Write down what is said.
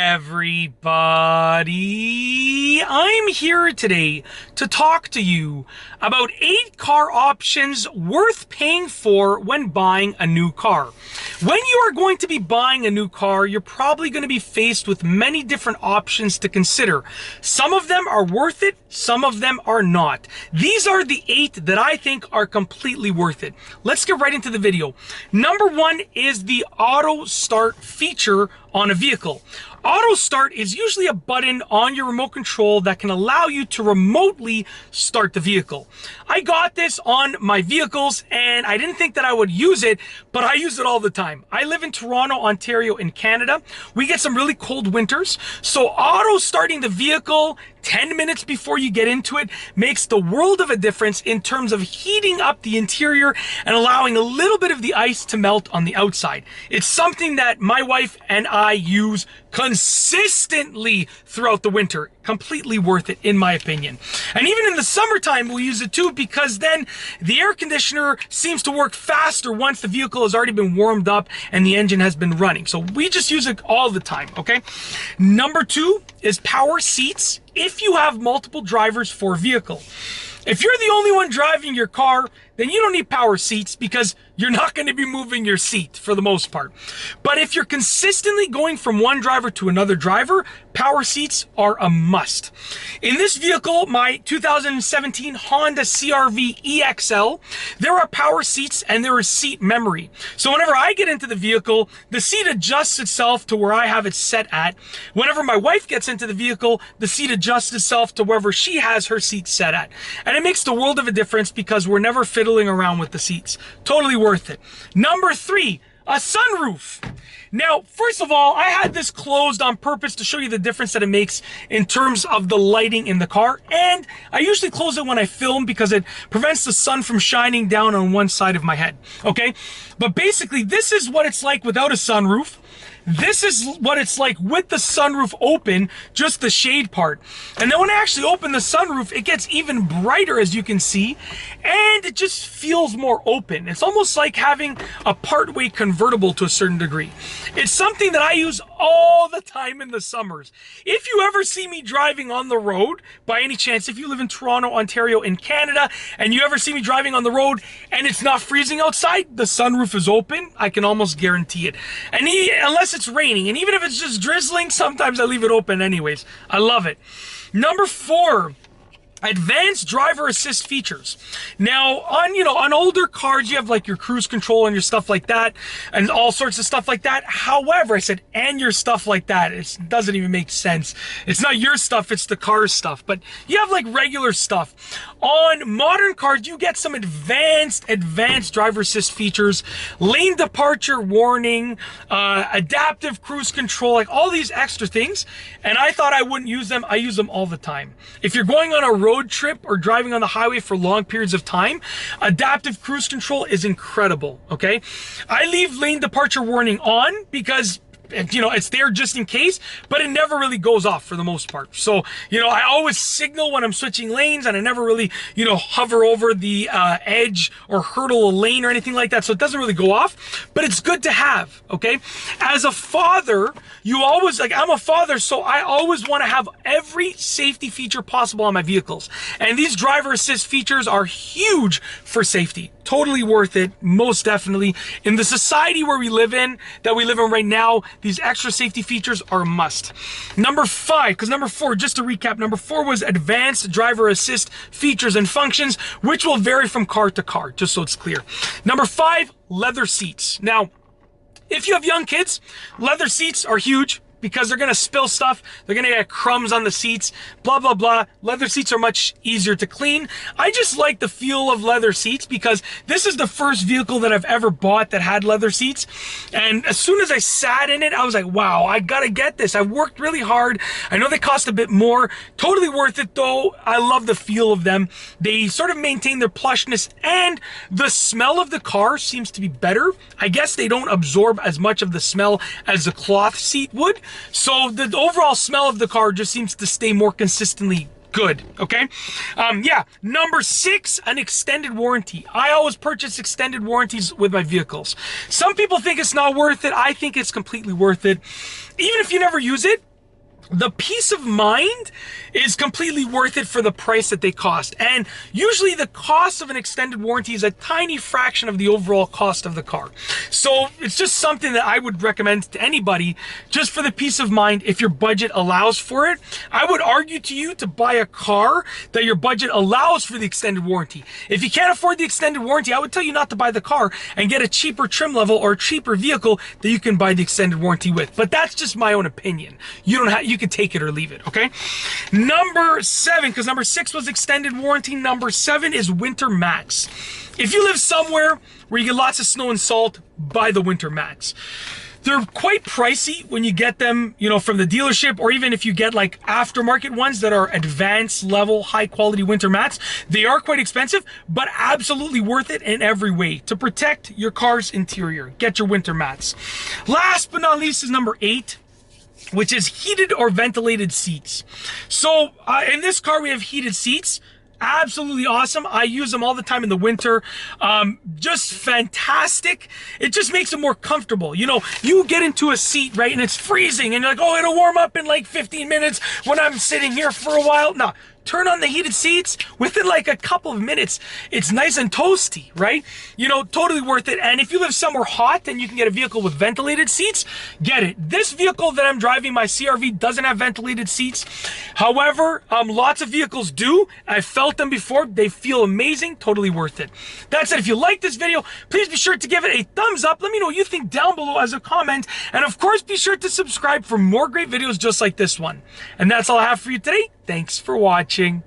everybody. I'm here today to talk to you about 8 car options worth paying for when buying a new car. When you are going to be buying a new car, you're probably going to be faced with many different options to consider. Some of them are worth it, some of them are not. These are the 8 that I think are completely worth it. Let's get right into the video. Number 1 is the auto start feature on a vehicle. Auto start is usually a button on your remote control that can allow you to remotely start the vehicle. I got this on my vehicles and I didn't think that I would use it, but I use it all the time. I live in Toronto, Ontario in Canada. We get some really cold winters, so auto starting the vehicle 10 minutes before you get into it makes the world of a difference in terms of heating up the interior and allowing a little bit of the ice to melt on the outside. It's something that my wife and I use consistently throughout the winter. Completely worth it, in my opinion. And even in the summertime, we'll use it too, because then the air conditioner seems to work faster once the vehicle has already been warmed up and the engine has been running. So we just use it all the time, okay? Number 2 is power seats if you have multiple drivers for a vehicle. If you're the only one driving your car, then you don't need power seats because you're not going to be moving your seat for the most part. But if you're consistently going from one driver to another driver, power seats are a must. In this vehicle, my 2017 Honda CR-V EXL, there are power seats and there is seat memory. So whenever I get into the vehicle, the seat adjusts itself to where I have it set at. Whenever my wife gets into the vehicle, the seat adjusts itself to wherever she has her seat set at. And it makes the world of a difference because we're never fiddling around with the seats. Totally worth it. Number 3, a sunroof. Now, first of all, I had this closed on purpose to show you the difference that it makes in terms of the lighting in the car. And I usually close it when I film because it prevents the sun from shining down on one side of my head. Okay? But basically, this is what it's like without a sunroof. This is what it's like with the sunroof open, just the shade part. And then when I actually open the sunroof, it gets even brighter, as you can see, and it just feels more open. It's almost like having a part-way convertible to a certain degree. It's something that I use all the time in the summers. If you ever see me driving on the road, by any chance, if you live in Toronto, Ontario in Canada, and you ever see me driving on the road and it's not freezing outside, the sunroof is open, I can almost guarantee it. And unless it's raining, and even if it's just drizzling, sometimes I leave it open anyways. I love it. Number 4, advanced driver assist features. Now, on older cars, you have like your cruise control and your stuff like that, and all sorts of stuff like that. However, I said, and your stuff like that. It doesn't even make sense. It's not your stuff, it's the car's stuff. But you have like regular stuff. On modern cars, you get some advanced driver assist features, lane departure warning, adaptive cruise control, like all these extra things. And I thought I wouldn't use them. I use them all the time. If you're going on a road trip or driving on the highway for long periods of time, adaptive cruise control is incredible, okay? I leave lane departure warning on because it's there just in case, but it never really goes off for the most part. So, I always signal when I'm switching lanes, and I never really, hover over the edge or hurdle a lane or anything like that. So it doesn't really go off, but it's good to have, okay? As a father, I'm a father, so I always want to have every safety feature possible on my vehicles. And these driver assist features are huge for safety. Totally worth it, most definitely. In the society where we live in right now, these extra safety features are a must. Number 5, because number 4, just to recap, number 4 was advanced driver assist features and functions, which will vary from car to car, just so it's clear. Number 5, leather seats. Now, if you have young kids, leather seats are huge because they're going to spill stuff. They're going to get crumbs on the seats, blah, blah, blah. Leather seats are much easier to clean. I just like the feel of leather seats because this is the first vehicle that I've ever bought that had leather seats. And as soon as I sat in it, I was like, wow, I got to get this. I worked really hard. I know they cost a bit more. Totally worth it though. I love the feel of them. They sort of maintain their plushness, and the smell of the car seems to be better. I guess they don't absorb as much of the smell as a cloth seat would. So the overall smell of the car just seems to stay more consistently good, okay? Yeah, number 6, an extended warranty. I always purchase extended warranties with my vehicles. Some people think it's not worth it. I think it's completely worth it. Even if you never use it, the peace of mind is completely worth it for the price that they cost. And usually the cost of an extended warranty is a tiny fraction of the overall cost of the car. So it's just something that I would recommend to anybody, just for the peace of mind. If your budget allows for it, I would argue to you to buy a car that your budget allows for the extended warranty. If you can't afford the extended warranty, I would tell you not to buy the car and get a cheaper trim level or a cheaper vehicle that you can buy the extended warranty with. But that's just my own opinion. You can take it or leave it, okay? Number 7, because number 6 was extended warranty. Number 7 is winter mats. If you live somewhere where you get lots of snow and salt, buy the winter mats. They're quite pricey when you get them, from the dealership, or even if you get like aftermarket ones that are advanced level, high quality winter mats. They are quite expensive, but absolutely worth it in every way to protect your car's interior. Get your winter mats. Last but not least is number 8, which is heated or ventilated seats. So in this car, we have heated seats. Absolutely awesome. I use them all the time in the winter. Just fantastic. It just makes it more comfortable. You get into a seat, right, and it's freezing, and you're like, oh, it'll warm up in like 15 minutes when I'm sitting here for a while. No. Turn on the heated seats. Within like a couple of minutes, it's nice and toasty, right? Totally worth it. And if you live somewhere hot and you can get a vehicle with ventilated seats, get it. This vehicle that I'm driving, my CR-V, doesn't have ventilated seats. However, lots of vehicles do. I've felt them before. They feel amazing. Totally worth it. That said, if you like this video, please be sure to give it a thumbs up. Let me know what you think down below as a comment. And of course, be sure to subscribe for more great videos just like this one. And that's all I have for you today. Thanks for watching.